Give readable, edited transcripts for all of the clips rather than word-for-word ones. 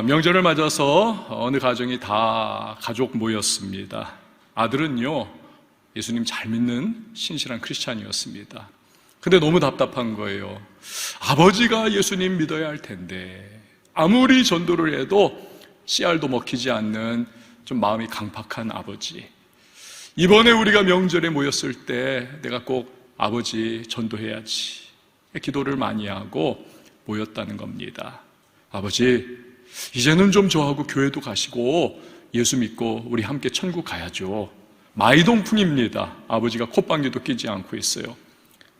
명절을 맞아서 어느 가정이 다 가족 모였습니다. 아들은요, 예수님 잘 믿는 신실한 크리스찬이었습니다. 근데 너무 답답한 거예요. 아버지가 예수님 믿어야 할 텐데 아무리 전도를 해도 씨알도 먹히지 않는 좀 마음이 강팍한 아버지. 이번에 우리가 명절에 모였을 때 내가 꼭 아버지 전도해야지 기도를 많이 하고 모였다는 겁니다. 아버지, 이제는 좀 저하고 교회도 가시고 예수 믿고 우리 함께 천국 가야죠. 마이동풍입니다. 아버지가 콧방귀도 끼지 않고 있어요.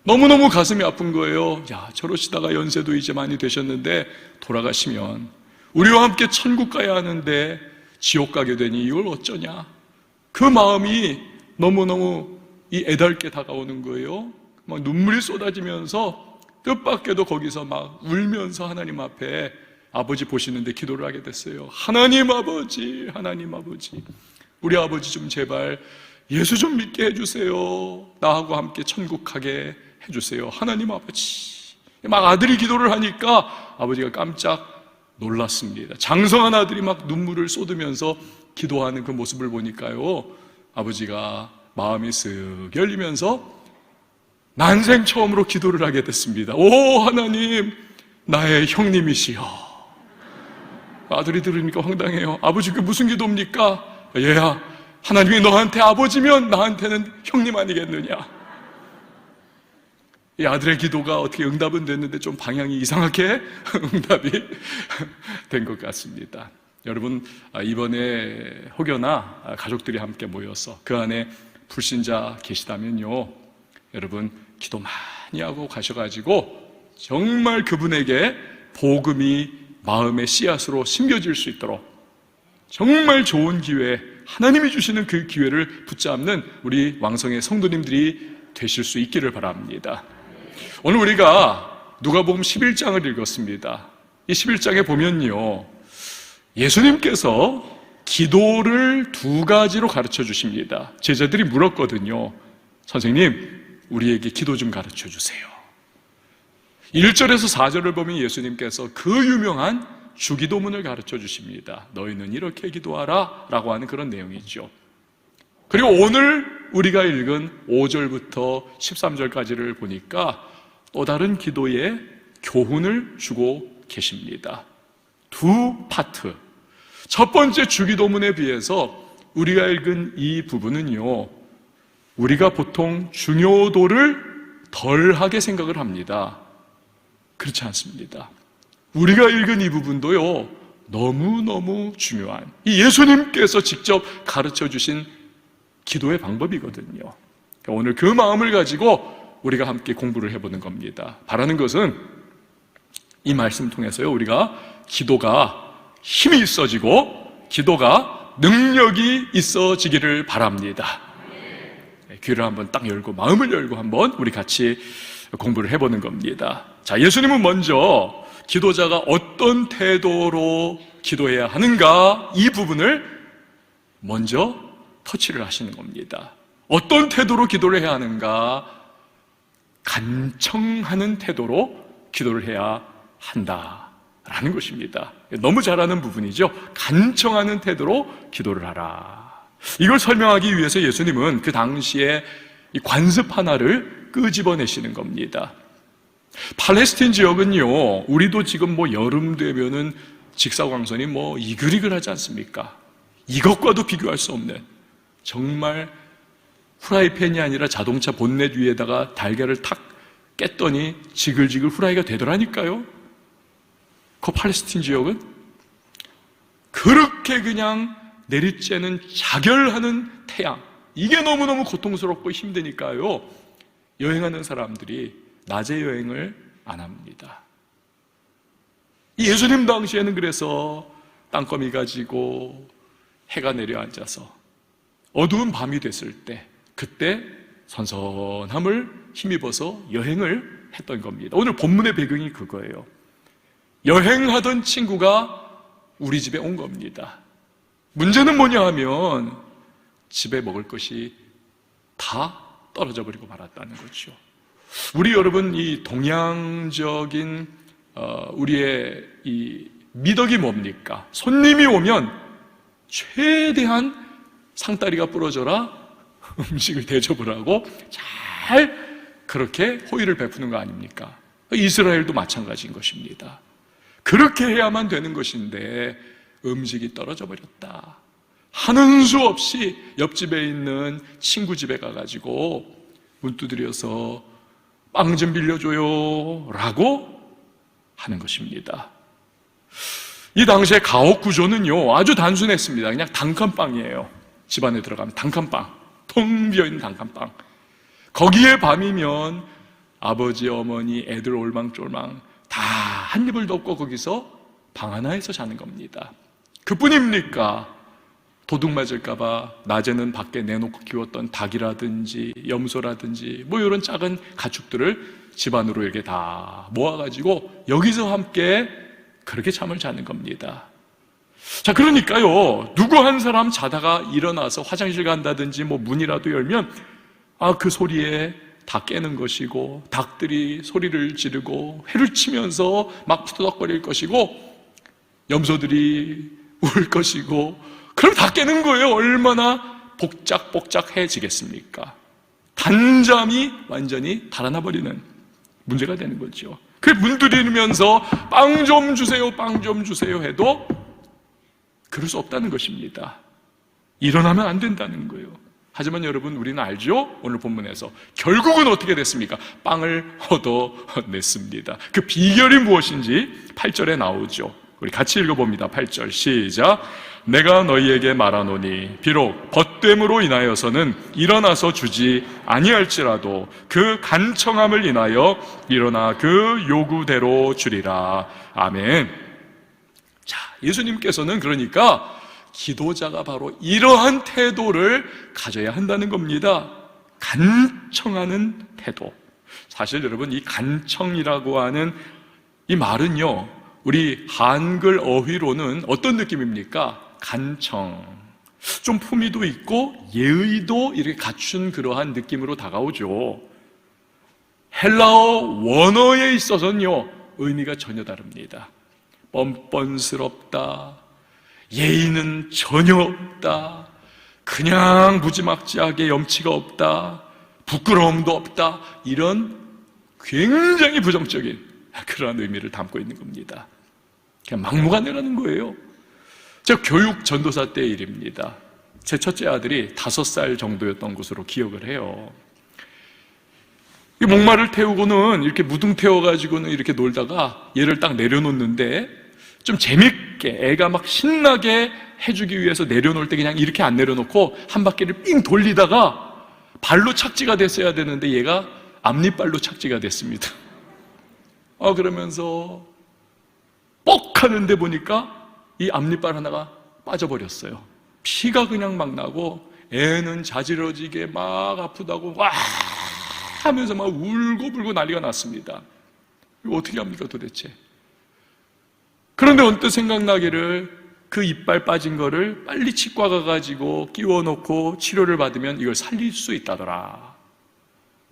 너무너무 가슴이 아픈 거예요. 야, 저러시다가 연세도 이제 많이 되셨는데 돌아가시면 우리와 함께 천국 가야 하는데 지옥 가게 되니 이걸 어쩌냐. 그 마음이 너무너무 애달게 다가오는 거예요. 막 눈물이 쏟아지면서 뜻밖에도 거기서 막 울면서 하나님 앞에 아버지 보시는데 기도를 하게 됐어요. 하나님 아버지, 하나님 아버지, 우리 아버지 좀 제발 예수 좀 믿게 해주세요. 나하고 함께 천국 가게 해주세요. 하나님 아버지. 막 아들이 기도를 하니까 아버지가 깜짝 놀랐습니다. 장성한 아들이 막 눈물을 쏟으면서 기도하는 그 모습을 보니까요, 아버지가 마음이 쓱 열리면서 난생 처음으로 기도를 하게 됐습니다. 오 하나님, 나의 형님이시여. 아들이 들으니까 황당해요. 아버지, 그게 무슨 기도입니까? 얘야, 하나님이 너한테 아버지면 나한테는 형님 아니겠느냐. 이 아들의 기도가 어떻게 응답은 됐는데 좀 방향이 이상하게 응답이 된 것 같습니다. 여러분, 이번에 혹여나 가족들이 함께 모여서 그 안에 불신자 계시다면요, 여러분 기도 많이 하고 가셔가지고 정말 그분에게 복음이 마음의 씨앗으로 심겨질 수 있도록 정말 좋은 기회, 하나님이 주시는 그 기회를 붙잡는 우리 왕성의 성도님들이 되실 수 있기를 바랍니다. 오늘 우리가 누가복음 11장을 읽었습니다. 이 11장에 보면요, 예수님께서 기도를 두 가지로 가르쳐 주십니다. 제자들이 물었거든요. 선생님, 우리에게 기도 좀 가르쳐 주세요. 1절에서 4절을 보면 예수님께서 그 유명한 주기도문을 가르쳐 주십니다. 너희는 이렇게 기도하라 라고 하는 그런 내용이죠. 그리고 오늘 우리가 읽은 5절부터 13절까지를 보니까 또 다른 기도의 교훈을 주고 계십니다. 두 파트. 첫 번째 주기도문에 비해서 우리가 읽은 이 부분은요, 우리가 보통 중요도를 덜하게 생각을 합니다. 그렇지 않습니다. 우리가 읽은 이 부분도요, 너무너무 중요한, 이 예수님께서 직접 가르쳐 주신 기도의 방법이거든요. 오늘 그 마음을 가지고 우리가 함께 공부를 해보는 겁니다. 바라는 것은 이 말씀 통해서요, 우리가 기도가 힘이 있어지고 기도가 능력이 있어지기를 바랍니다. 귀를 한번 딱 열고 마음을 열고 한번 우리 같이 공부를 해보는 겁니다. 자, 예수님은 먼저 기도자가 어떤 태도로 기도해야 하는가, 이 부분을 먼저 터치를 하시는 겁니다. 어떤 태도로 기도를 해야 하는가? 간청하는 태도로 기도를 해야 한다라는 것입니다. 너무 잘하는 부분이죠. 간청하는 태도로 기도를 하라. 이걸 설명하기 위해서 예수님은 그 당시에 이 관습 하나를 끄집어내시는 겁니다. 팔레스틴 지역은요, 우리도 지금 여름 되면은 직사광선이 이글이글하지 않습니까? 이것과도 비교할 수 없는, 정말 후라이팬이 아니라 자동차 본넷 위에다가 달걀을 탁 깼더니 지글지글 후라이가 되더라니까요. 그 팔레스틴 지역은 그렇게 그냥 내리쬐는 자결하는 태양, 이게 너무너무 고통스럽고 힘드니까요, 여행하는 사람들이 낮에 여행을 안 합니다. 이 예수님 당시에는 그래서 땅거미 가지고 해가 내려앉아서 어두운 밤이 됐을 때, 그때 선선함을 힘입어서 여행을 했던 겁니다. 오늘 본문의 배경이 그거예요. 여행하던 친구가 우리 집에 온 겁니다. 문제는 뭐냐 하면 집에 먹을 것이 다 떨어져 버리고 말았다는 거죠. 우리 여러분, 이 동양적인 우리의 이 미덕이 뭡니까? 손님이 오면 최대한 상다리가 부러져라 음식을 대접을 하고 잘 그렇게 호의를 베푸는 거 아닙니까? 이스라엘도 마찬가지인 것입니다. 그렇게 해야만 되는 것인데 음식이 떨어져 버렸다. 하는 수 없이 옆집에 있는 친구 집에 가가지고 문 두드려서 빵 좀 빌려줘요 라고 하는 것입니다. 이 당시에 가옥 구조는요 아주 단순했습니다. 그냥 단칸방이에요. 집안에 들어가면 단칸방, 텅 비어있는 단칸방. 거기에 밤이면 아버지, 어머니, 애들 올망졸망 다 한 입을 덮고 거기서 방 하나에서 자는 겁니다. 그뿐입니까? 도둑 맞을까봐 낮에는 밖에 내놓고 키웠던 닭이라든지 염소라든지 뭐 이런 작은 가축들을 집안으로 이렇게 다 모아가지고 여기서 함께 그렇게 잠을 자는 겁니다. 자, 그러니까요 누구 한 사람 자다가 일어나서 화장실 간다든지 뭐 문이라도 열면 그 소리에 다 깨는 것이고 닭들이 소리를 지르고 회를 치면서 막 푸드덕거릴 것이고 염소들이 울 것이고 그럼 다 깨는 거예요. 얼마나 복작복작해지겠습니까? 단잠이 완전히 달아나 버리는 문제가 되는 거죠. 그 문 두드리면서 빵 좀 주세요, 빵 좀 주세요 해도 그럴 수 없다는 것입니다. 일어나면 안 된다는 거예요. 하지만 여러분 우리는 알죠? 오늘 본문에서 결국은 어떻게 됐습니까? 빵을 얻어냈습니다. 그 비결이 무엇인지 8절에 나오죠. 우리 같이 읽어봅니다. 8절 시작. 내가 너희에게 말하노니 비록 벗됨으로 인하여서는 일어나서 주지 아니할지라도 그 간청함을 인하여 일어나 그 요구대로 주리라. 아멘. 자, 예수님께서는 그러니까 기도자가 바로 이러한 태도를 가져야 한다는 겁니다. 간청하는 태도. 사실 여러분 이 간청이라고 하는 이 말은요 우리 한글 어휘로는 어떤 느낌입니까? 간청. 좀 품위도 있고 예의도 이렇게 갖춘 그러한 느낌으로 다가오죠. 헬라어 원어에 있어서는요 의미가 전혀 다릅니다. 뻔뻔스럽다, 예의는 전혀 없다, 그냥 무지막지하게 염치가 없다, 부끄러움도 없다, 이런 굉장히 부정적인 그러한 의미를 담고 있는 겁니다. 그냥 막무가내라는 거예요. 저 교육 전도사 때의 일입니다. 제 첫째 아들이 5살 정도였던 것으로 기억을 해요. 이 목마를 태우고는 이렇게 무등 태워가지고는 이렇게 놀다가 얘를 딱 내려놓는데 좀 재밌게 애가 막 신나게 해주기 위해서 내려놓을 때 그냥 이렇게 안 내려놓고 한 바퀴를 삥 돌리다가 발로 착지가 됐어야 되는데 얘가 앞니발로 착지가 됐습니다. 그러면서 뻑 하는데 보니까 이 앞니발 하나가 빠져버렸어요. 피가 그냥 막 나고 애는 자지러지게 막 아프다고 와 하면서 막 울고불고 난리가 났습니다. 이거 어떻게 합니까 도대체? 그런데 언뜻 생각나기를 그 이빨 빠진 거를 빨리 치과 가가지고 끼워놓고 치료를 받으면 이걸 살릴 수 있다더라.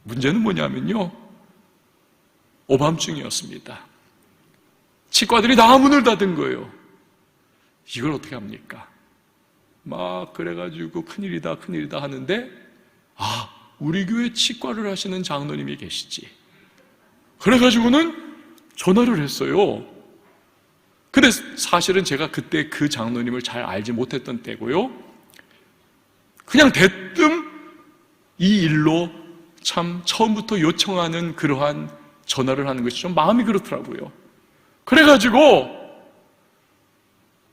문제는 뭐냐면요 오밤중이었습니다. 치과들이 다 문을 닫은 거예요. 이걸 어떻게 합니까? 막 그래가지고 큰일이다 큰일이다 하는데 우리 교회 치과를 하시는 장로님이 계시지. 그래가지고는 전화를 했어요. 근데 사실은 제가 그때 그 장로님을 잘 알지 못했던 때고요. 그냥 대뜸 이 일로 참 처음부터 요청하는 그러한 전화를 하는 것이 좀 마음이 그렇더라고요. 그래가지고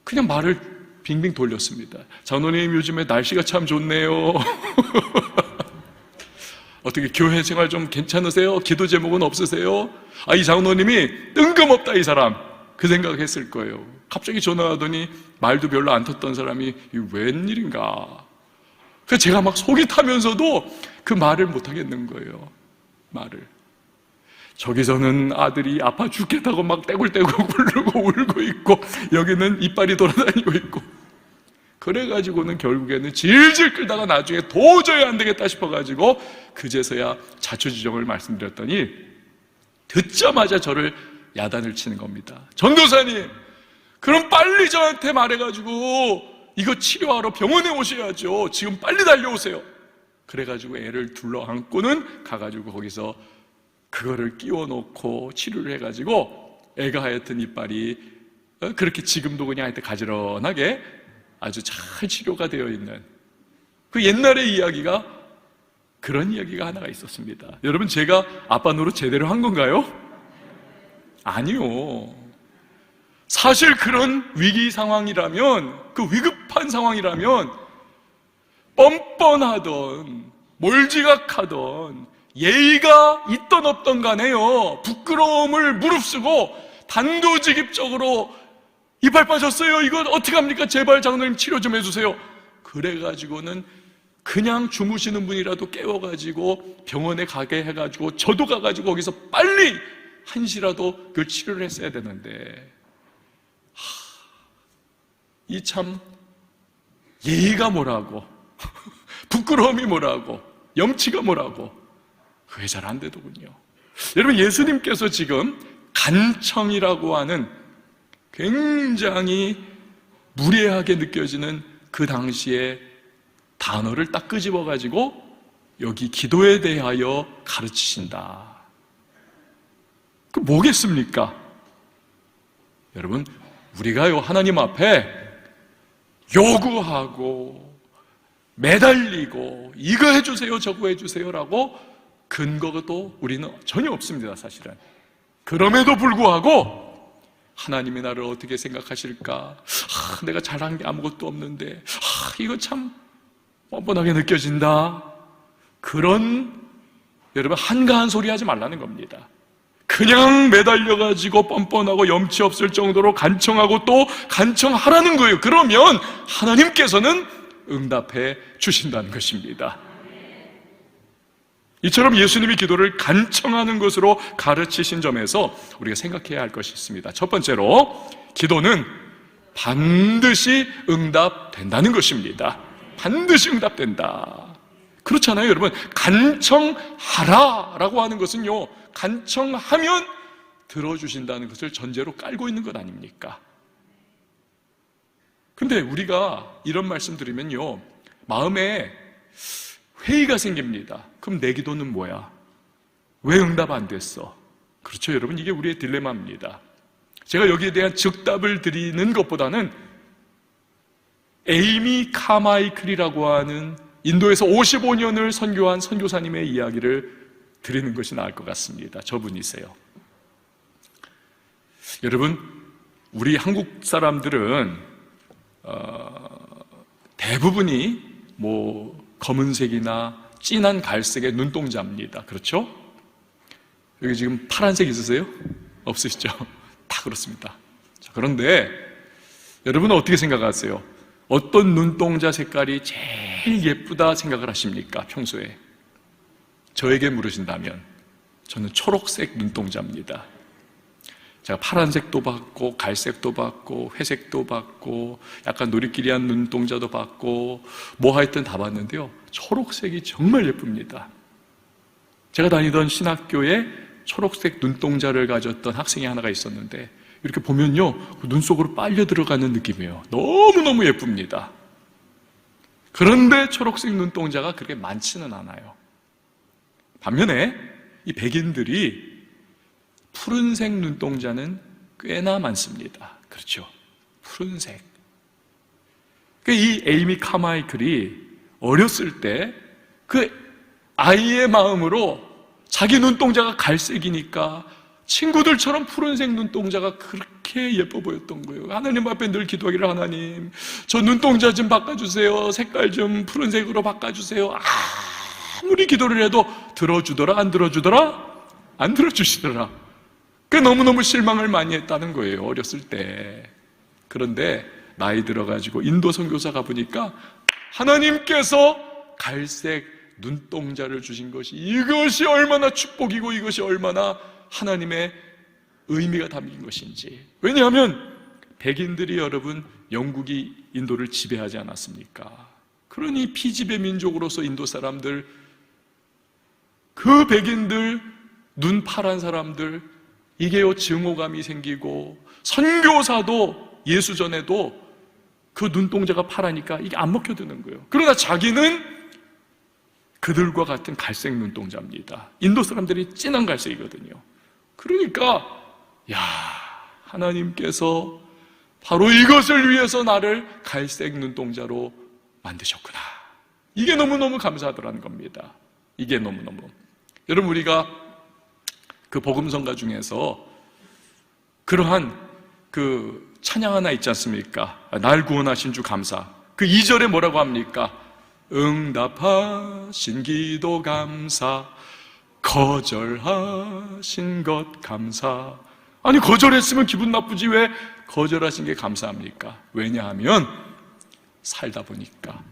그냥 말을 빙빙 돌렸습니다. 장로님 요즘에 날씨가 참 좋네요. 어떻게 교회 생활 좀 괜찮으세요? 기도 제목은 없으세요? 이 장로님이 뜬금없다 이 사람 그 생각했을 거예요. 갑자기 전화하더니 말도 별로 안 텄던 사람이 이 웬일인가. 그래서 제가 막 속이 타면서도 그 말을 못 하겠는 거예요. 말을. 저기서는 아들이 아파 죽겠다고 막 떼굴떼굴 굴르고 울고 있고 여기는 이빨이 돌아다니고 있고 그래가지고는 결국에는 질질 끌다가 나중에 도저히 안 되겠다 싶어가지고 그제서야 자초지종을 말씀드렸더니 듣자마자 저를 야단을 치는 겁니다. 전도사님 그럼 빨리 저한테 말해가지고 이거 치료하러 병원에 오셔야죠. 지금 빨리 달려오세요. 그래가지고 애를 둘러안고는 가가지고 거기서 그거를 끼워놓고 치료를 해가지고 애가 하여튼 이빨이 그렇게 지금도 그냥 하여튼 가지런하게 아주 잘 치료가 되어 있는 그 옛날의 이야기가, 그런 이야기가 하나가 있었습니다. 여러분, 제가 아빠 노릇 제대로 한 건가요? 아니요. 사실 그런 위기 상황이라면, 그 위급한 상황이라면 뻔뻔하던 몰지각하던 예의가 있던 없던 간에요, 부끄러움을 무릅쓰고 단도직입적으로 이빨 빠졌어요, 이거 어떡합니까? 제발 장로님 치료 좀 해주세요. 그래가지고는 그냥 주무시는 분이라도 깨워가지고 병원에 가게 해가지고 저도 가가지고 거기서 빨리 한시라도 그 치료를 했어야 되는데, 이 참 예의가 뭐라고 부끄러움이 뭐라고 염치가 뭐라고 그게 잘 안 되더군요. 여러분, 예수님께서 지금 간청이라고 하는 굉장히 무례하게 느껴지는 그 당시에 단어를 딱 끄집어 가지고 여기 기도에 대하여 가르치신다. 그 뭐겠습니까? 여러분, 우리가요 하나님 앞에 요구하고 매달리고 이거 해주세요 저거 해주세요라고 근거도 우리는 전혀 없습니다. 사실은. 그럼에도 불구하고 하나님이 나를 어떻게 생각하실까? 내가 잘한 게 아무것도 없는데 이거 참 뻔뻔하게 느껴진다. 그런, 여러분, 한가한 소리 하지 말라는 겁니다. 그냥 매달려가지고 뻔뻔하고 염치 없을 정도로 간청하고 또 간청하라는 거예요. 그러면 하나님께서는 응답해 주신다는 것입니다. 이처럼 예수님이 기도를 간청하는 것으로 가르치신 점에서 우리가 생각해야 할 것이 있습니다. 첫 번째로, 기도는 반드시 응답된다는 것입니다. 반드시 응답된다. 그렇잖아요, 여러분. 간청하라 라고 하는 것은요, 간청하면 들어주신다는 것을 전제로 깔고 있는 것 아닙니까? 근데 우리가 이런 말씀 드리면요, 마음에 회의가 생깁니다. 그럼 내 기도는 뭐야? 왜 응답 안 됐어? 그렇죠, 여러분. 이게 우리의 딜레마입니다. 제가 여기에 대한 즉답을 드리는 것보다는 에이미 카마이클이라고 하는 인도에서 55년을 선교한 선교사님의 이야기를 드리는 것이 나을 것 같습니다. 저분이세요. 여러분, 우리 한국 사람들은 대부분이 검은색이나 진한 갈색의 눈동자입니다. 그렇죠? 여기 지금 파란색 있으세요? 없으시죠? 다 그렇습니다. 자, 그런데 여러분은 어떻게 생각하세요? 어떤 눈동자 색깔이 제일 예쁘다 생각을 하십니까? 평소에 저에게 물으신다면 저는 초록색 눈동자입니다. 제가 파란색도 봤고 갈색도 봤고 회색도 봤고 약간 누리끼리한 눈동자도 봤고 하여튼 다 봤는데요, 초록색이 정말 예쁩니다. 제가 다니던 신학교에 초록색 눈동자를 가졌던 학생이 하나가 있었는데, 이렇게 보면요, 눈 속으로 빨려 들어가는 느낌이에요. 너무너무 예쁩니다. 그런데 초록색 눈동자가 그렇게 많지는 않아요. 반면에 이 백인들이 푸른색 눈동자는 꽤나 많습니다. 그렇죠? 푸른색. 이 에이미 카마이클이 어렸을 때 그 아이의 마음으로 자기 눈동자가 갈색이니까 친구들처럼 푸른색 눈동자가 그렇게 예뻐 보였던 거예요. 하나님 앞에 늘 기도하기를, 하나님, 저 눈동자 좀 바꿔주세요. 색깔 좀 푸른색으로 바꿔주세요. 아무리 기도를 해도 들어주더라? 안 들어주더라? 안 들어주시더라. 너무너무 실망을 많이 했다는 거예요, 어렸을 때. 그런데 나이 들어가지고 인도 선교사 가보니까 하나님께서 갈색 눈동자를 주신 것이, 이것이 얼마나 축복이고 이것이 얼마나 하나님의 의미가 담긴 것인지. 왜냐하면 백인들이, 여러분, 영국이 인도를 지배하지 않았습니까? 그러니 피지배 민족으로서 인도 사람들, 그 백인들, 눈 파란 사람들, 이게요 증오감이 생기고 선교사도 예수 전에도 그 눈동자가 파라니까 이게 안 먹혀드는 거예요. 그러나 자기는 그들과 같은 갈색 눈동자입니다. 인도 사람들이 진한 갈색이거든요. 그러니까 하나님께서 바로 이것을 위해서 나를 갈색 눈동자로 만드셨구나. 이게 너무너무 감사하더라는 겁니다. 이게 너무너무. 여러분, 우리가 그 복음성가 중에서 그러한 그 찬양 하나 있지 않습니까? 날 구원하신 주 감사. 그 2절에 뭐라고 합니까? 응답하신 기도 감사, 거절하신 것 감사. 아니, 거절했으면 기분 나쁘지 왜 거절하신 게 감사합니까? 왜냐하면 살다 보니까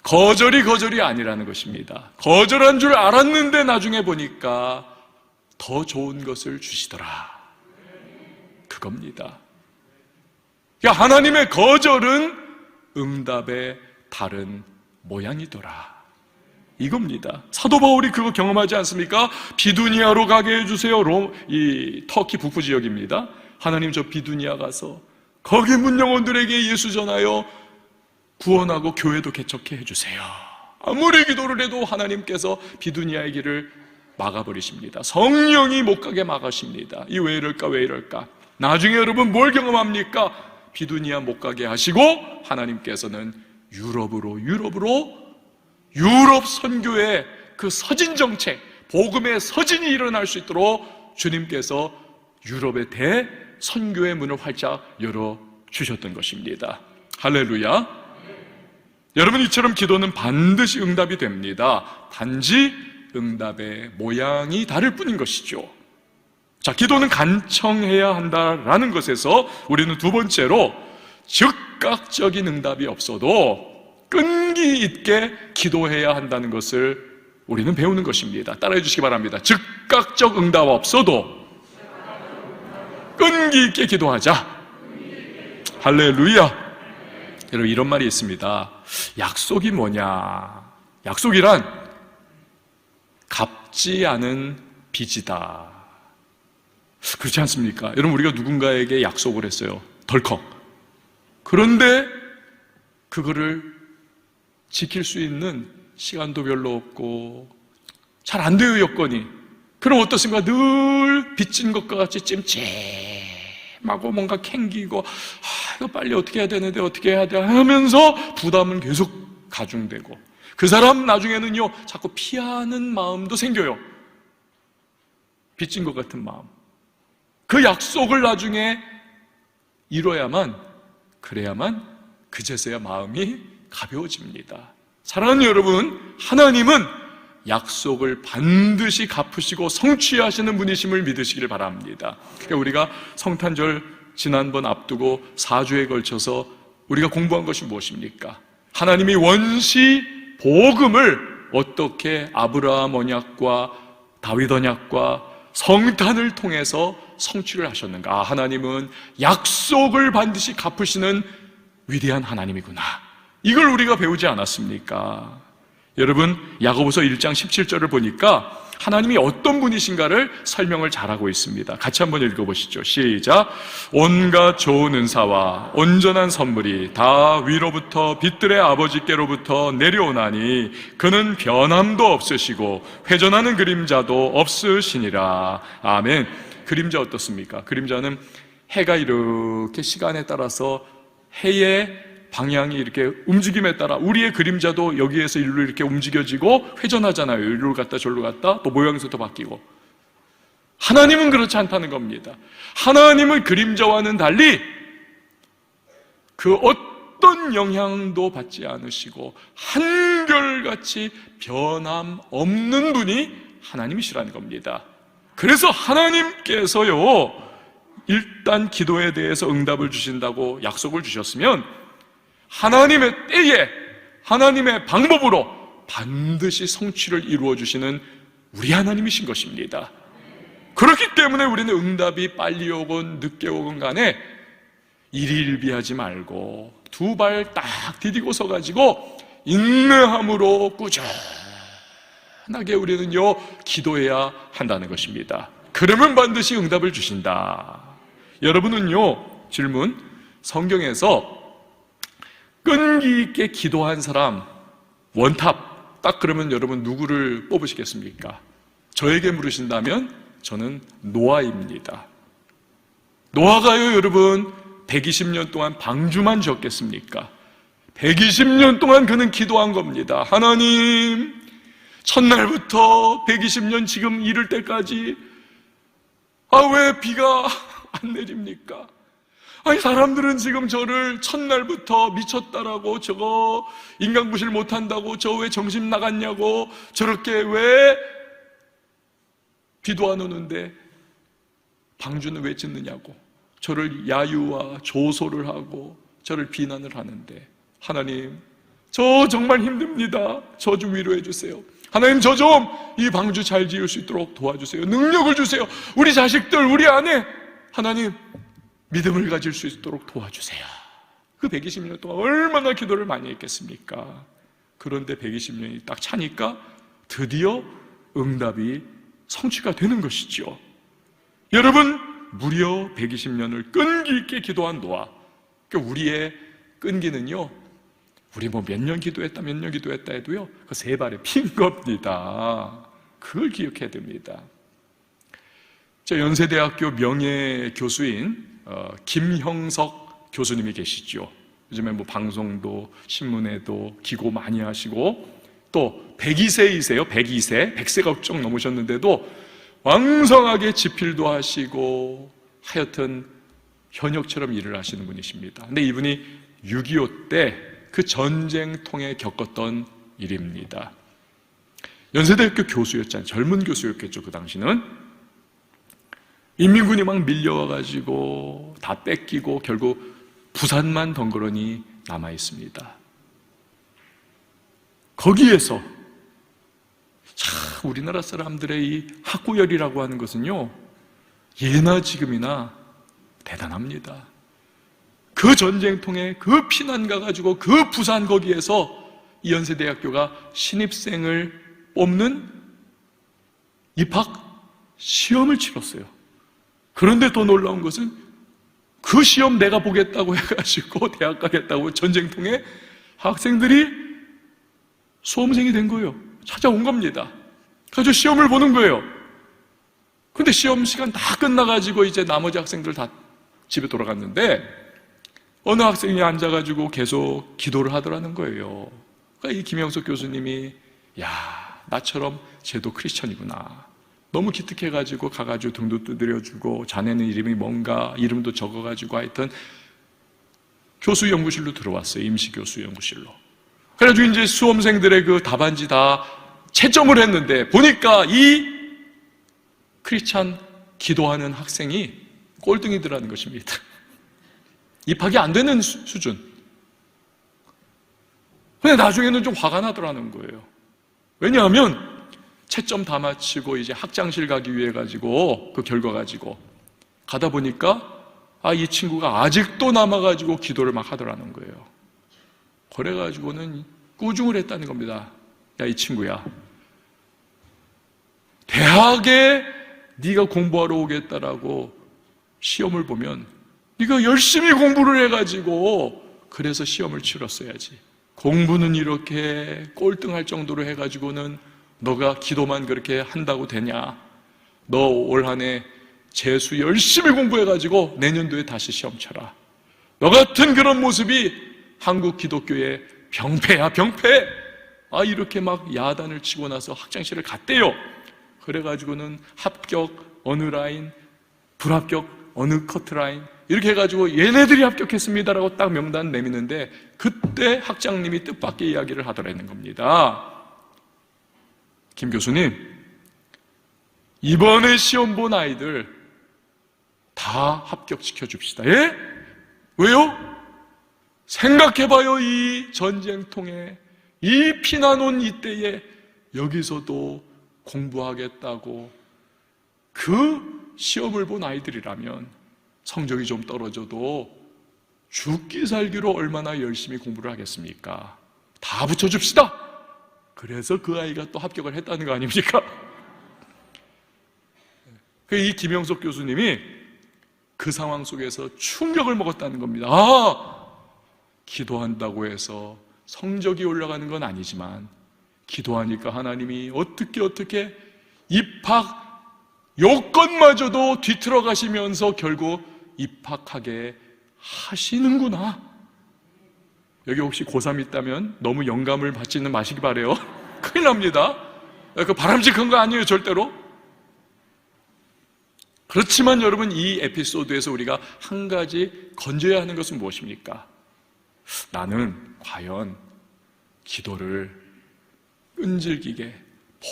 거절이 아니라는 것입니다. 거절한 줄 알았는데 나중에 보니까 더 좋은 것을 주시더라. 그겁니다. 그러니까 하나님의 거절은 응답의 다른 모양이더라. 이겁니다. 사도 바울이 그거 경험하지 않습니까? 비두니아로 가게 해주세요. 이 터키 북부 지역입니다. 하나님, 저 비두니아 가서 거기 문영혼들에게 예수 전하여 구원하고 교회도 개척해 해주세요. 아무리 기도를 해도 하나님께서 비두니아의 길을 막아버리십니다. 성령이 못 가게 막으십니다. 이 왜 이럴까? 나중에 여러분 뭘 경험합니까? 비두니아 못 가게 하시고 하나님께서는 유럽 선교의 그 서진 정책, 복음의 서진이 일어날 수 있도록 주님께서 유럽의 대선교의 문을 활짝 열어주셨던 것입니다. 할렐루야. 여러분, 이처럼 기도는 반드시 응답이 됩니다. 단지 응답의 모양이 다를 뿐인 것이죠. 자, 기도는 간청해야 한다라는 것에서 우리는 두 번째로 즉각적인 응답이 없어도 끈기 있게 기도해야 한다는 것을 우리는 배우는 것입니다. 따라해 주시기 바랍니다. 즉각적 응답 없어도 끈기 있게 기도하자. 할렐루야. 여러분, 이런 말이 있습니다. 약속이 뭐냐? 약속이란 갚지 않은 빚이다. 그렇지 않습니까? 여러분, 우리가 누군가에게 약속을 했어요. 덜컥. 그런데 그거를 지킬 수 있는 시간도 별로 없고 잘 안 돼요, 여건이. 그럼 어떻습니까? 늘 빚진 것과 같이 찜찜하고 뭔가 캥기고 이거 빨리 어떻게 해야 되는데 어떻게 해야 돼 하면서 부담은 계속 가중되고 그 사람 나중에는요 자꾸 피하는 마음도 생겨요. 빚진 것 같은 마음. 그 약속을 나중에 그래야만 그제서야 마음이 가벼워집니다. 사랑하는 여러분, 하나님은 약속을 반드시 갚으시고 성취하시는 분이심을 믿으시길 바랍니다. 그러니까 우리가 성탄절 지난번 앞두고 4주에 걸쳐서 우리가 공부한 것이 무엇입니까? 하나님이 원시 복음을 어떻게 아브라함 언약과 다윗 언약과 성탄을 통해서 성취를 하셨는가? 하나님은 약속을 반드시 갚으시는 위대한 하나님이구나. 이걸 우리가 배우지 않았습니까? 여러분, 야고보서 1장 17절을 보니까 하나님이 어떤 분이신가를 설명을 잘하고 있습니다. 같이 한번 읽어보시죠. 시작. 온갖 좋은 은사와 온전한 선물이 다 위로부터 빛들의 아버지께로부터 내려오나니 그는 변함도 없으시고 회전하는 그림자도 없으시니라. 아멘. 그림자 어떻습니까? 그림자는 해가 이렇게 시간에 따라서 해의 방향이 이렇게 움직임에 따라 우리의 그림자도 여기에서 일로 이렇게 움직여지고 회전하잖아요. 일로 갔다 절로 갔다 또 모양새도 바뀌고. 하나님은 그렇지 않다는 겁니다. 하나님은 그림자와는 달리 그 어떤 영향도 받지 않으시고 한결같이 변함 없는 분이 하나님이시라는 겁니다. 그래서 하나님께서요 일단 기도에 대해서 응답을 주신다고 약속을 주셨으면 하나님의 때에 하나님의 방법으로 반드시 성취를 이루어 주시는 우리 하나님이신 것입니다. 그렇기 때문에 우리는 응답이 빨리 오건 늦게 오건 간에 일희일비하지 말고 두 발 딱 디디고 서가지고 인내함으로 꾸준하게 우리는요 기도해야 한다는 것입니다. 그러면 반드시 응답을 주신다. 여러분은요 질문, 성경에서 끈기 있게 기도한 사람 원탑 딱 그러면 여러분 누구를 뽑으시겠습니까? 저에게 물으신다면 저는 노아입니다. 노아가요 여러분 120년 동안 방주만 지었겠습니까? 120년 동안 그는 기도한 겁니다. 하나님, 첫날부터 120년 지금 이를 때까지 왜 비가 안 내립니까? 아니 사람들은 지금 저를 첫날부터 미쳤다라고, 저거 인간구실 못한다고, 저 왜 정신 나갔냐고, 저렇게 왜 비도 안 오는데 방주는 왜 짓느냐고 저를 야유와 조소를 하고 저를 비난을 하는데, 하나님 저 정말 힘듭니다. 저 좀 위로해 주세요. 하나님 저 좀 이 방주 잘 지을 수 있도록 도와주세요. 능력을 주세요. 우리 자식들, 우리 아내, 하나님 믿음을 가질 수 있도록 도와주세요. 그 120년 동안 얼마나 기도를 많이 했겠습니까? 그런데 120년이 딱 차니까 드디어 응답이 성취가 되는 것이죠. 여러분, 무려 120년을 끈기 있게 기도한 노아. 그러니까 우리의 끈기는요, 우리 뭐 몇 년 기도했다 해도요, 그 세 발에 핀 겁니다. 그걸 기억해야 됩니다. 저 연세대학교 명예 교수인 김형석 교수님이 계시죠. 요즘에 뭐 방송도 신문에도 기고 많이 하시고, 또 102세이세요. 100세가 훌쩍 넘으셨는데도 왕성하게 집필도 하시고 하여튼 현역처럼 일을 하시는 분이십니다. 근데 이분이 6.25 때 그 전쟁통에 겪었던 일입니다. 연세대학교 교수였잖아요. 젊은 교수였겠죠. 그 당시는 인민군이 막 밀려와가지고 다 뺏기고 결국 부산만 덩그러니 남아있습니다. 거기에서 참 우리나라 사람들의 이 학구열이라고 하는 것은요, 예나 지금이나 대단합니다. 그 전쟁통에 그 피난 가가지고 그 부산 거기에서 이 연세대학교가 신입생을 뽑는 입학 시험을 치렀어요. 그런데 더 놀라운 것은 그 시험 내가 보겠다고 해가지고 대학 가겠다고 전쟁통에 학생들이 수험생이 된 거예요. 찾아온 겁니다. 그래서 시험을 보는 거예요. 근데 시험 시간 다 끝나가지고 이제 나머지 학생들 다 집에 돌아갔는데 어느 학생이 앉아가지고 계속 기도를 하더라는 거예요. 그러니까 이 김영석 교수님이, 야, 나처럼 쟤도 크리스천이구나. 너무 기특해가지고 가가지고 등도 두드려주고, 자네는 이름이 뭔가 이름도 적어가지고 하여튼 교수 연구실로 들어왔어요. 임시 교수 연구실로. 그래가지고 이제 수험생들의 그 답안지 다 채점을 했는데 보니까 이 크리스찬 기도하는 학생이 꼴등이더라는 것입니다. 입학이 안 되는 수준. 근데 나중에는 좀 화가 나더라는 거예요. 왜냐하면 채점 다 마치고 이제 학장실 가기 위해 가지고 그 결과 가지고 가다 보니까 이 친구가 아직도 남아가지고 기도를 막 하더라는 거예요. 그래가지고는 꾸중을 했다는 겁니다. 야, 이 친구야, 대학에 네가 공부하러 오겠다라고 시험을 보면 네가 열심히 공부를 해가지고 그래서 시험을 치렀어야지. 공부는 이렇게 꼴등할 정도로 해가지고는 너가 기도만 그렇게 한다고 되냐? 너 올 한 해 재수 열심히 공부해가지고 내년도에 다시 시험 쳐라. 너 같은 그런 모습이 한국 기독교의 병폐야, 병폐. 이렇게 막 야단을 치고 나서 학장실을 갔대요. 그래가지고는 합격 어느 라인, 불합격 어느 커트라인, 이렇게 해가지고 얘네들이 합격했습니다라고 딱 명단 내미는데 그때 학장님이 뜻밖의 이야기를 하더라는 겁니다. 김 교수님, 이번에 시험 본 아이들 다 합격시켜 줍시다. 예? 왜요? 생각해봐요. 이 전쟁통에, 이 피난 온 이때에 여기서도 공부하겠다고 그 시험을 본 아이들이라면 성적이 좀 떨어져도 죽기 살기로 얼마나 열심히 공부를 하겠습니까? 다 붙여줍시다. 그래서 그 아이가 또 합격을 했다는 거 아닙니까? 이 김영석 교수님이 그 상황 속에서 충격을 먹었다는 겁니다. 아! 기도한다고 해서 성적이 올라가는 건 아니지만 기도하니까 하나님이 어떻게 입학 요건마저도 뒤틀어 가시면서 결국 입학하게 하시는구나. 여기 혹시 고3 있다면 너무 영감을 받지는 마시기 바래요. 큰일 납니다. 그 바람직한 거 아니에요, 절대로. 그렇지만 여러분, 이 에피소드에서 우리가 한 가지 건져야 하는 것은 무엇입니까? 나는 과연 기도를 끈질기게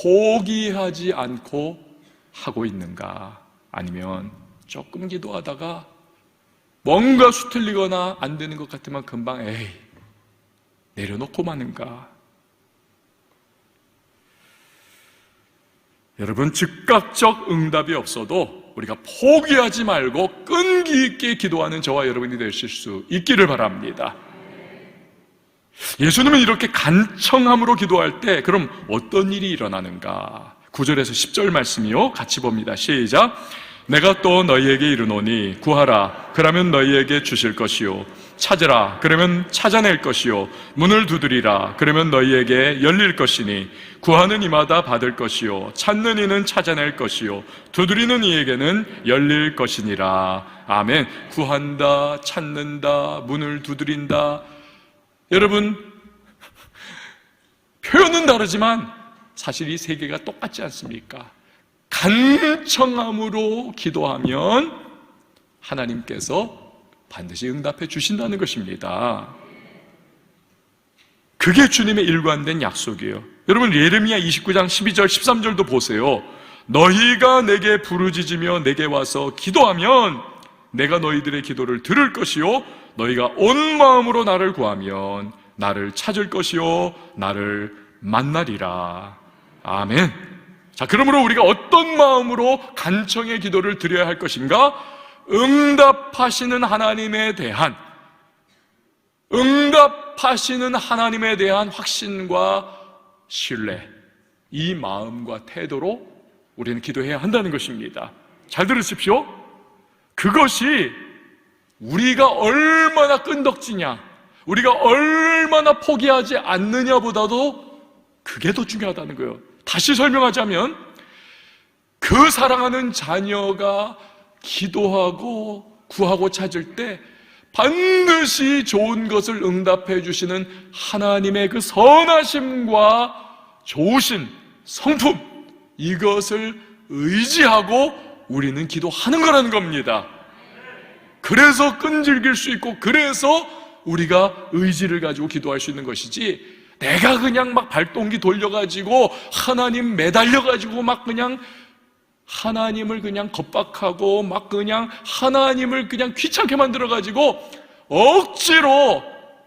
포기하지 않고 하고 있는가? 아니면 조금 기도하다가 뭔가 수틀리거나 안 되는 것 같으면 금방 내려놓고 마는가? 여러분, 즉각적 응답이 없어도 우리가 포기하지 말고 끈기 있게 기도하는 저와 여러분이 되실 수 있기를 바랍니다. 예수님은 이렇게 간청함으로 기도할 때 그럼 어떤 일이 일어나는가? 9절에서 10절 말씀이요, 같이 봅니다. 시작. 내가 또 너희에게 이르노니 구하라 그러면 너희에게 주실 것이요 찾으라 그러면 찾아낼 것이요 문을 두드리라 그러면 너희에게 열릴 것이니 구하는 이마다 받을 것이요 찾는 이는 찾아낼 것이요 두드리는 이에게는 열릴 것이니라. 아멘. 구한다, 찾는다, 문을 두드린다. 여러분, 표현은 다르지만 사실 이 세 개가 똑같지 않습니까? 간청함으로 기도하면 하나님께서 반드시 응답해 주신다는 것입니다. 그게 주님의 일관된 약속이에요. 여러분, 예레미야 29장 12절 13절도 보세요. 너희가 내게 부르짖으며 내게 와서 기도하면 내가 너희들의 기도를 들을 것이요 너희가 온 마음으로 나를 구하면 나를 찾을 것이요 나를 만나리라. 아멘. 자, 그러므로 우리가 어떤 마음으로 간청의 기도를 드려야 할 것인가? 응답하시는 하나님에 대한 확신과 신뢰, 이 마음과 태도로 우리는 기도해야 한다는 것입니다. 잘 들으십시오. 그것이 우리가 얼마나 끈덕지냐, 우리가 얼마나 포기하지 않느냐보다도 그게 더 중요하다는 거예요. 다시 설명하자면 그 사랑하는 자녀가 기도하고 구하고 찾을 때 반드시 좋은 것을 응답해 주시는 하나님의 그 선하심과 좋으신 성품, 이것을 의지하고 우리는 기도하는 거라는 겁니다. 그래서 끈질길 수 있고 그래서 우리가 의지를 가지고 기도할 수 있는 것이지, 내가 그냥 막 발동기 돌려가지고 하나님 매달려가지고 막 그냥 하나님을 그냥 겁박하고 막 그냥 하나님을 그냥 귀찮게 만들어가지고 억지로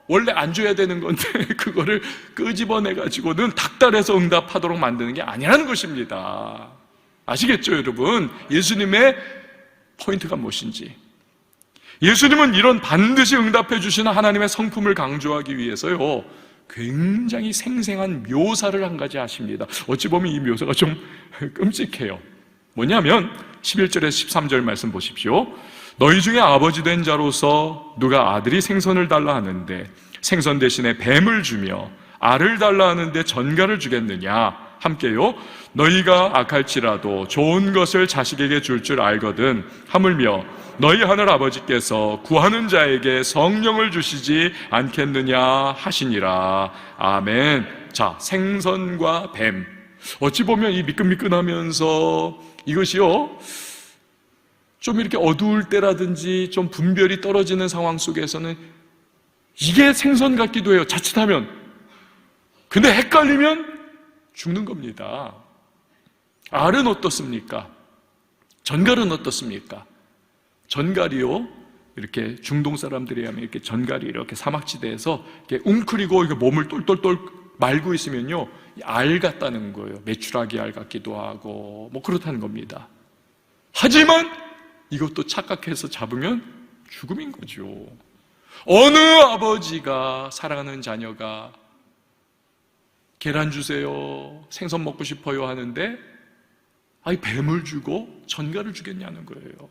원래 안 줘야 되는 건데 그거를 끄집어내가지고는 닥달해서 응답하도록 만드는 게 아니라는 것입니다. 아시겠죠, 여러분? 예수님의 포인트가 무엇인지. 예수님은 이런 반드시 응답해 주시는 하나님의 성품을 강조하기 위해서요, 굉장히 생생한 묘사를 한 가지 하십니다. 어찌 보면 이 묘사가 좀 끔찍해요. 뭐냐면 11절에서 13절 말씀 보십시오. 너희 중에 아버지 된 자로서 누가 아들이 생선을 달라 하는데 생선 대신에 뱀을 주며 알을 달라 하는데 전갈을 주겠느냐? 함께요. 너희가 악할지라도 좋은 것을 자식에게 줄 줄 알거든 하물며 너희 하늘 아버지께서 구하는 자에게 성령을 주시지 않겠느냐 하시니라. 아멘. 자, 생선과 뱀, 어찌 보면 이 미끈미끈하면서 이것이요, 좀 이렇게 어두울 때라든지 좀 분별이 떨어지는 상황 속에서는 이게 생선 같기도 해요, 자칫하면. 근데 헷갈리면 죽는 겁니다. 알은 어떻습니까? 전갈은 어떻습니까? 전갈이요, 이렇게 중동 사람들이 하면 이렇게 전갈이 이렇게 사막지대에서 이렇게 웅크리고 이렇게 몸을 똘똘똘 말고 있으면요, 알 같다는 거예요. 메추라기 알 같기도 하고 뭐 그렇다는 겁니다. 하지만 이것도 착각해서 잡으면 죽음인 거죠. 어느 아버지가 사랑하는 자녀가 계란 주세요, 생선 먹고 싶어요 하는데 뱀을 주고 전갈을 주겠냐는 거예요.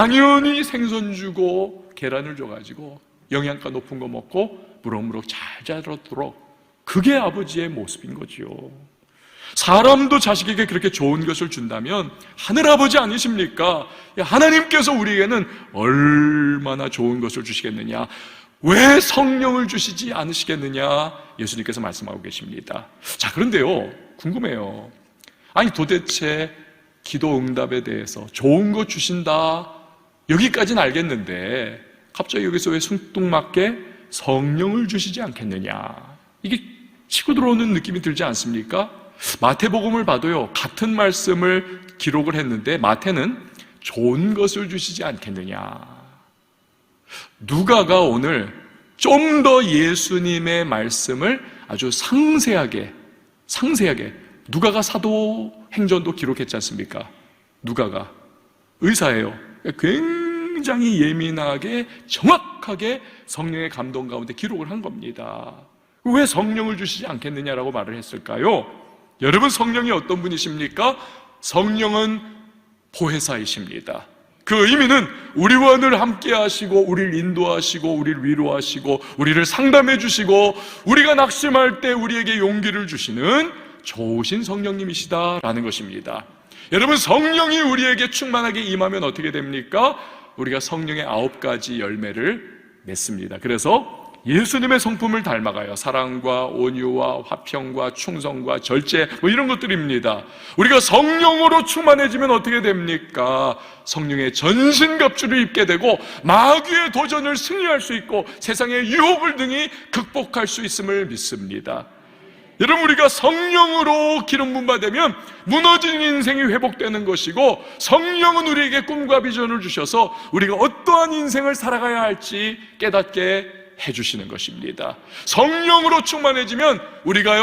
당연히 생선 주고 계란을 줘가지고 영양가 높은 거 먹고 무럭무럭 잘 자라도록, 그게 아버지의 모습인 거지요. 사람도 자식에게 그렇게 좋은 것을 준다면 하늘아버지 아니십니까? 하나님께서 우리에게는 얼마나 좋은 것을 주시겠느냐, 왜 성령을 주시지 않으시겠느냐, 예수님께서 말씀하고 계십니다. 자, 그런데요, 궁금해요. 아니, 도대체 기도 응답에 대해서 좋은 거 주신다, 여기까지는 알겠는데 갑자기 여기서 왜 숭뚱맞게 성령을 주시지 않겠느냐, 이게 치고 들어오는 느낌이 들지 않습니까? 마태복음을 봐도요, 같은 말씀을 기록을 했는데 마태는 좋은 것을 주시지 않겠느냐. 누가가 오늘 좀 더 예수님의 말씀을 아주 상세하게 누가가 사도행전도 기록했지 않습니까? 누가가 의사예요. 굉장히 예민하게 정확하게 성령의 감동 가운데 기록을 한 겁니다. 왜 성령을 주시지 않겠느냐라고 말을 했을까요? 여러분, 성령이 어떤 분이십니까? 성령은 보혜사이십니다. 그 의미는 우리와 늘 함께 하시고 우리를 인도하시고 우리를 위로하시고 우리를 상담해 주시고 우리가 낙심할 때 우리에게 용기를 주시는 좋으신 성령님이시다라는 것입니다. 여러분, 성령이 우리에게 충만하게 임하면 어떻게 됩니까? 우리가 성령의 9가지 열매를 맺습니다. 그래서 예수님의 성품을 닮아가요. 사랑과 온유와 화평과 충성과 절제, 이런 것들입니다. 우리가 성령으로 충만해지면 어떻게 됩니까? 성령의 전신갑주를 입게 되고 마귀의 도전을 승리할 수 있고 세상의 유혹을 등이 극복할 수 있음을 믿습니다. 여러분, 우리가 성령으로 기름 부음받으면 무너진 인생이 회복되는 것이고, 성령은 우리에게 꿈과 비전을 주셔서 우리가 어떠한 인생을 살아가야 할지 깨닫게 해주시는 것입니다. 성령으로 충만해지면 우리가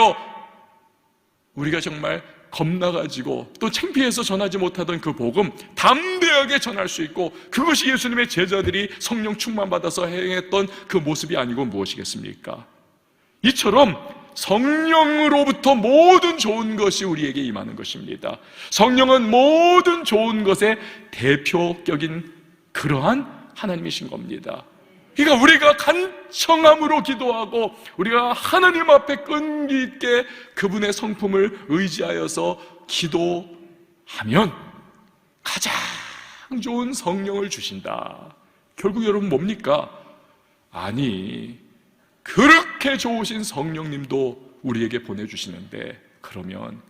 정말 겁나가지고 또 창피해서 전하지 못하던 그 복음 담대하게 전할 수 있고, 그것이 예수님의 제자들이 성령 충만받아서 행했던 그 모습이 아니고 무엇이겠습니까? 이처럼 성령으로부터 모든 좋은 것이 우리에게 임하는 것입니다. 성령은 모든 좋은 것의 대표격인 그러한 하나님이신 겁니다. 그러니까 우리가 간청함으로 기도하고 우리가 하나님 앞에 끈기 있게 그분의 성품을 의지하여서 기도하면 가장 좋은 성령을 주신다. 결국 여러분 뭡니까? 아니, 그렇게 좋으신 성령님도 우리에게 보내주시는데 그러면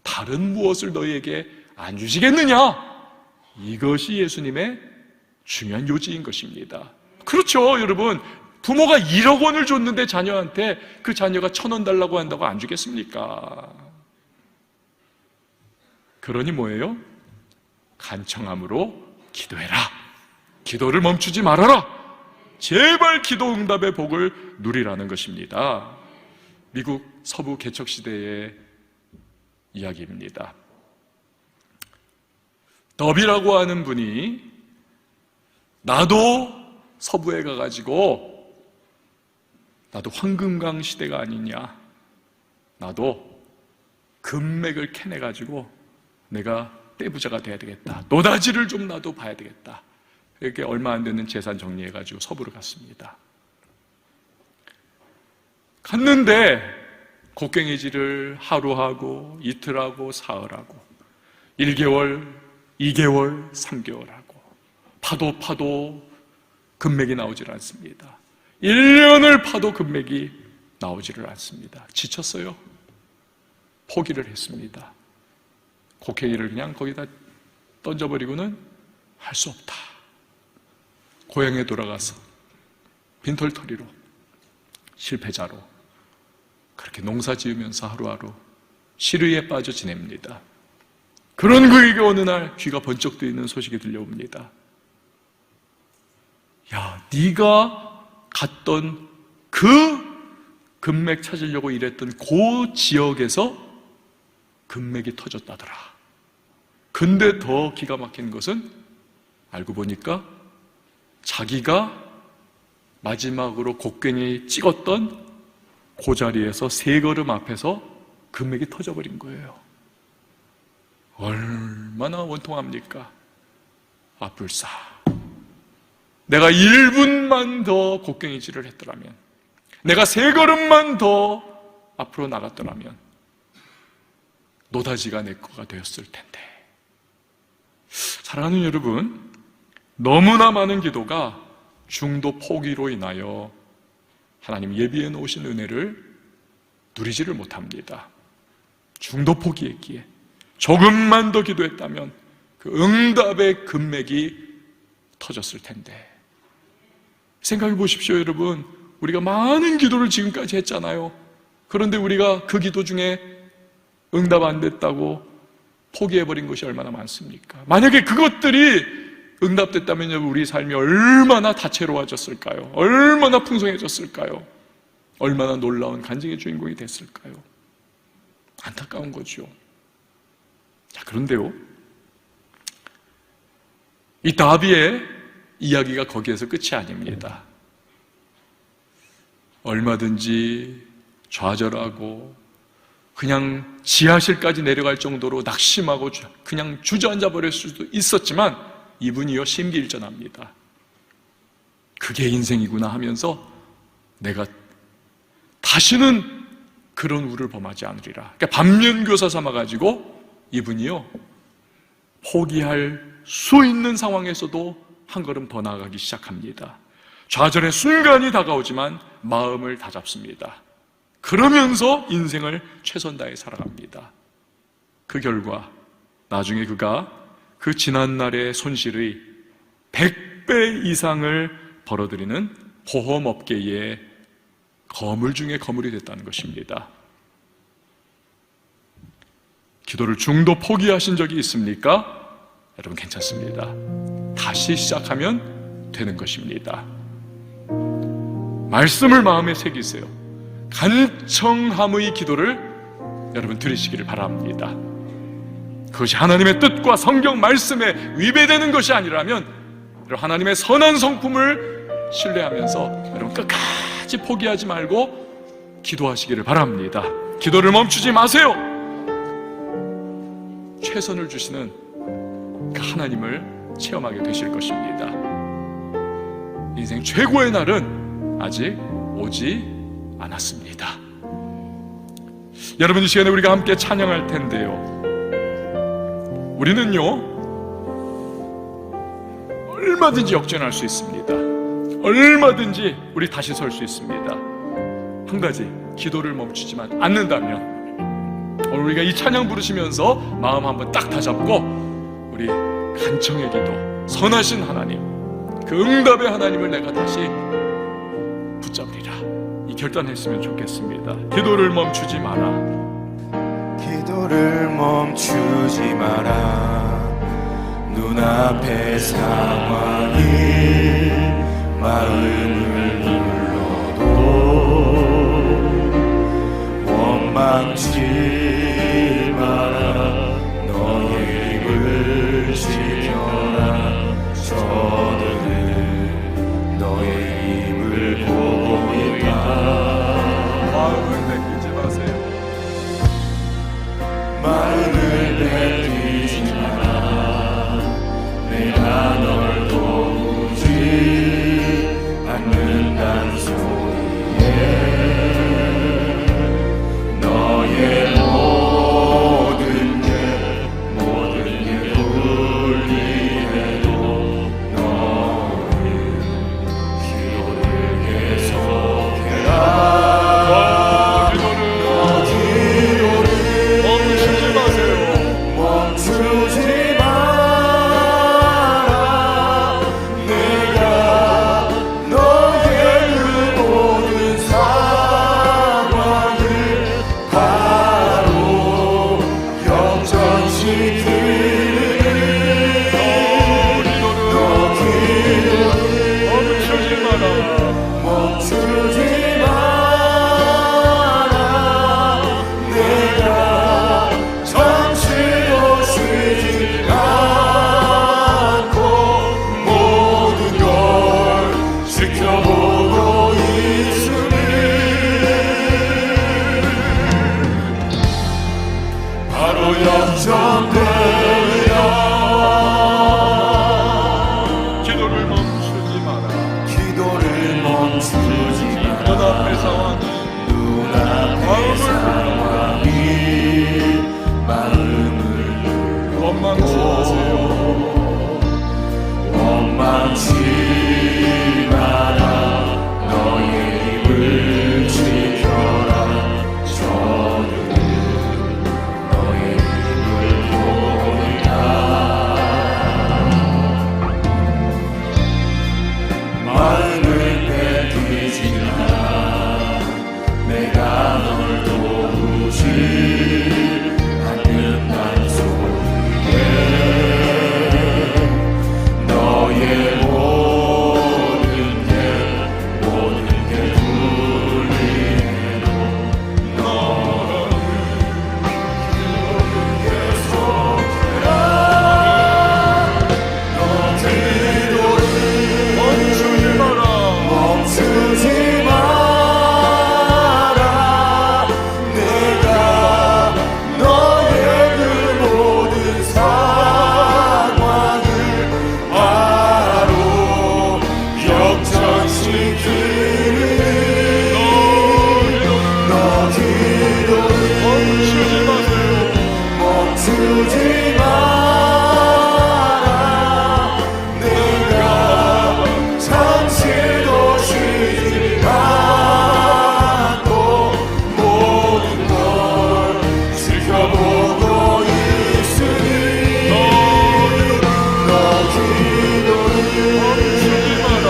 다른 무엇을 너희에게 안 주시겠느냐? 이것이 예수님의 중요한 요지인 것입니다. 그렇죠, 여러분. 부모가 1억 원을 줬는데 자녀한테 그 자녀가 1,000원 달라고 한다고 안 주겠습니까? 그러니 뭐예요? 간청함으로 기도해라. 기도를 멈추지 말아라. 제발 기도 응답의 복을 누리라는 것입니다. 미국 서부 개척 시대의 이야기입니다. 더비라고 하는 분이 나도 서부에 가가지고 나도 황금강 시대가 아니냐, 나도 금맥을 캐내가지고 내가 떼부자가 돼야 되겠다, 노다지를 좀 나도 봐야 되겠다, 이렇게 얼마 안 되는 재산 정리해가지고 서부로 갔습니다. 갔는데 곡괭이질을 하루하고 이틀하고 사흘하고 1개월, 2개월, 3개월하고 파도 금맥이 나오질 않습니다. 1년을 파도 금맥이 나오지를 않습니다. 지쳤어요. 포기를 했습니다. 곡괭이를 그냥 거기다 던져버리고는 할 수 없다. 고향에 돌아가서 빈털터리로, 실패자로 그렇게 농사 지으면서 하루하루 시르에 빠져 지냅니다. 그런 그에게 어느 날 귀가 번쩍 뜨이는 소식이 들려옵니다. 야, 네가 갔던 그 금맥 찾으려고 일했던 그 지역에서 금맥이 터졌다더라. 근데 더 기가 막힌 것은 알고 보니까 자기가 마지막으로 곡괭이 찍었던 그 자리에서 3걸음 앞에서 금맥이 터져버린 거예요. 얼마나 원통합니까? 아, 불사. 내가 1분만 더 곡괭이질을 했더라면, 내가 3걸음만 더 앞으로 나갔더라면 노다지가 내 거가 되었을 텐데. 사랑하는 여러분, 너무나 많은 기도가 중도 포기로 인하여 하나님 예비해 놓으신 은혜를 누리지를 못합니다. 중도 포기했기에 조금만 더 기도했다면 그 응답의 금맥이 터졌을 텐데. 생각해 보십시오, 여러분. 우리가 많은 기도를 지금까지 했잖아요. 그런데 우리가 그 기도 중에 응답 안 됐다고 포기해버린 것이 얼마나 많습니까? 만약에 그것들이 응답됐다면 우리 삶이 얼마나 다채로워졌을까요? 얼마나 풍성해졌을까요? 얼마나 놀라운 간증의 주인공이 됐을까요? 안타까운 거죠. 자, 그런데요, 이 다비의 이야기가 거기에서 끝이 아닙니다. 얼마든지 좌절하고 그냥 지하실까지 내려갈 정도로 낙심하고 그냥 주저앉아 버릴 수도 있었지만 이분이요 심기일전합니다. 그게 인생이구나 하면서 내가 다시는 그런 우를 범하지 않으리라. 그러니까 반면교사 삼아가지고 이분이요 포기할 수 있는 상황에서도 한 걸음 더 나아가기 시작합니다. 좌절의 순간이 다가오지만 마음을 다잡습니다. 그러면서 인생을 최선 다해 살아갑니다. 그 결과 나중에 그가 그 지난날의 손실의 100배 이상을 벌어들이는 보험업계의 거물 중에 거물이 됐다는 것입니다. 기도를 중도 포기하신 적이 있습니까? 여러분, 괜찮습니다. 다시 시작하면 되는 것입니다. 말씀을 마음에 새기세요. 간청함의 기도를 여러분 드리시기를 바랍니다. 그것이 하나님의 뜻과 성경 말씀에 위배되는 것이 아니라면 하나님의 선한 성품을 신뢰하면서 여러분 끝까지 포기하지 말고 기도하시기를 바랍니다. 기도를 멈추지 마세요. 최선을 주시는 그 하나님을 체험하게 되실 것입니다. 인생 최고의 날은 아직 오지 않았습니다. 여러분, 이 시간에 우리가 함께 찬양할 텐데요, 우리는요 얼마든지 역전할 수 있습니다. 얼마든지 우리 다시 설 수 있습니다. 한 가지, 기도를 멈추지만 않는다면 오늘 우리가 이 찬양 부르시면서 마음 한번 딱 다잡고 우리 간청의 기도, 선하신 하나님, 그 응답의 하나님을 내가 다시 붙잡으리라, 이 결단했으면 좋겠습니다. 기도를 멈추지 마라. 기도를 멈추지 마라. 눈앞의 상황이 마음을 눌러도 원망치 마라. 너의 입을 지켜라. 저들은 너의 입을 보고 있다. 마음을 내키지 마세요. 마음을 내키지 마라. 내가 널 도우지 않는다는 소리에 너의 모든 게 불리해도 너 상황이 눈앞의 상황이 마음을 원망치 마세요. 원망치 마라. 너의 입을 지켜라. 저들은 너의 입을 보이라. 마음을 뺏기지 마라. 내가 널 도우지 않는단 소리에 너의 모든 게 불리해도 너를 계속해라. 너 기도를 멈추지 마라. 멈추지 마라. 내가 너의 그 모든 상황을 바로 역전시키리. 너 기도를 멈추지 마세요. 멈추지 마라. 내가 잠시도 쉬지 않고 모든 걸 지켜보고 있으니 너 기도를 멈추지 마라.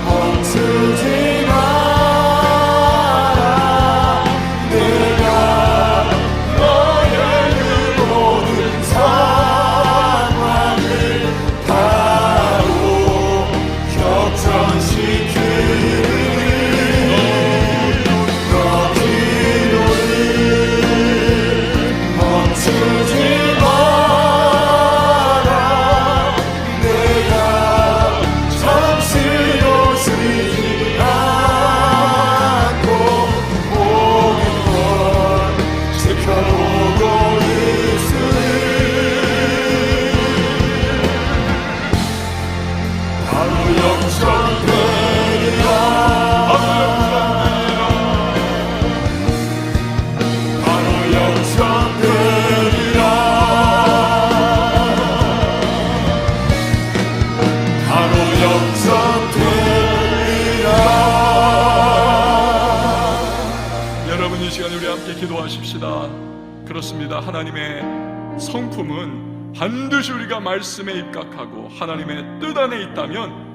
멈추지 마라. 내가 너의 그 모든 상황을 바로 역전시키리. 너 기도를 멈추지 마라. 내가 잠시도 쉬지 않고 모든 걸 지켜보고 있으니 바로 역전되리라. 바로 역전되리라. 바로 역전되리라. 여러분, 이 시간 우리 함께 기도하십시다. 그렇습니다. 하나님의 성품은 반드시 우리가 말씀에 입각하고 하나님의 뜻 안에 있다면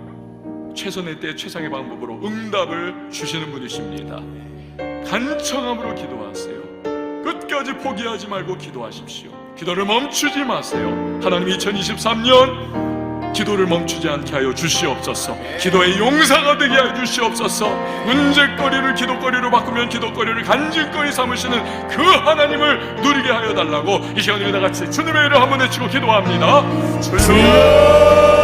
최선의 때 최상의 방법으로 응답을 주시는 분이십니다. 간청함으로 기도하세요. 끝까지 포기하지 말고 기도하십시오. 기도를 멈추지 마세요. 하나님, 2023년 기도를 멈추지 않게 하여 주시옵소서. 기도의 용사가 되게 하여 주시옵소서. 문제거리를 기도거리로 바꾸면 기도거리를 간질거리 삼으시는 그 하나님을 누리게 하여 달라고 이 시간에 다 같이 주님의 이름 한번 외치고 기도합니다. 주여!